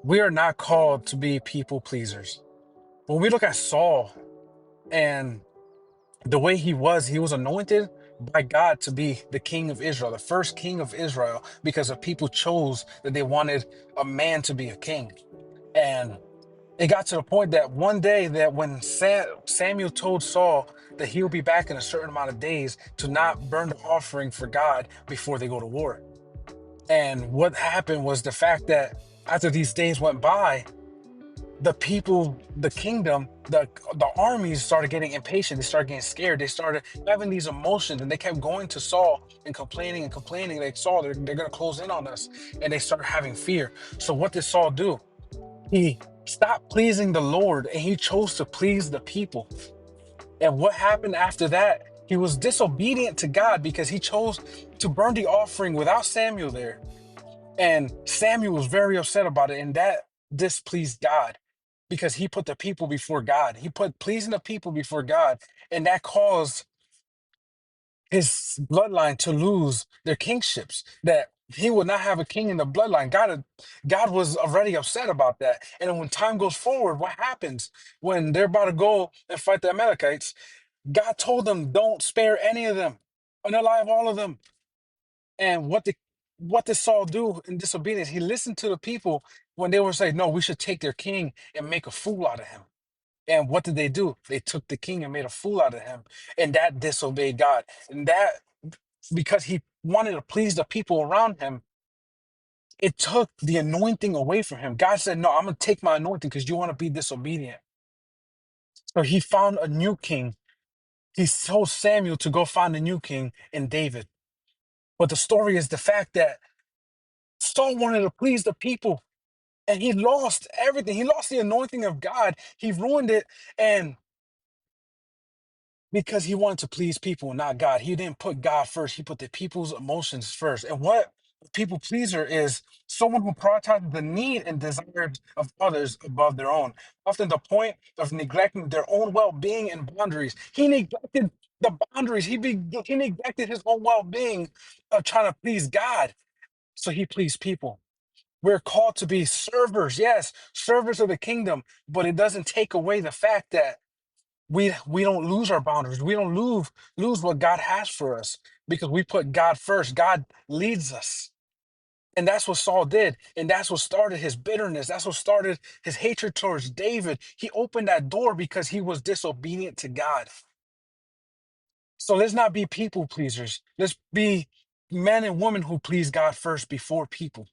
We are not called to be people pleasers. When we look at Saul and the way he was anointed by God to be the king of Israel, the first king of Israel, because the people chose that they wanted a man to be a king. And it got to the point that one day that when Samuel told Saul that he'll be back in a certain amount of days to not burn the offering for God before they go to war. And what happened was the fact that after these days went by, the people, the kingdom, the armies started getting impatient. They started getting scared. They started having these emotions, and they kept going to Saul and complaining and complaining. Like, Saul, they're gonna close in on us, and they started having fear. So what did Saul do? He stopped pleasing the Lord, and he chose to please the people. And what happened after that? He was disobedient to God because he chose to burn the offering without Samuel there. And Samuel was very upset about it, and that displeased God because he put the people before God. He put pleasing the people before God, and that caused his bloodline to lose their kingships. That he would not have a king in the bloodline. God was already upset about that. And then when time goes forward, what happens when they're about to go and fight the Amalekites? God told them, "Don't spare any of them, unalive all of them." And what did Saul do in disobedience? He listened to the people when they were saying, "No, we should take their king and make a fool out of him." And what did they do? They took the king and made a fool out of him. And that disobeyed God. And that, because he wanted to please the people around him, it took the anointing away from him. God said, "No, I'm going to take my anointing because you want to be disobedient." So he found a new king. He told Samuel to go find a new king in David. But the story is the fact that Saul wanted to please the people, and he lost everything. He lost the anointing of God. He ruined it. And because he wanted to please people, not God, he didn't put God first. He put the people's emotions first. And what a people pleaser is someone who prioritizes the need and desires of others above their own, often the point of neglecting their own well-being and boundaries. He neglected the boundaries. He neglected his own well-being of trying to please God. So he pleased people. We're called to be servers, yes, servers of the kingdom, but it doesn't take away the fact that we don't lose our boundaries. We don't lose what God has for us because we put God first. God leads us. And that's what Saul did. And that's what started his bitterness. That's what started his hatred towards David. He opened that door because he was disobedient to God. So let's not be people pleasers. Let's be men and women who please God first before people.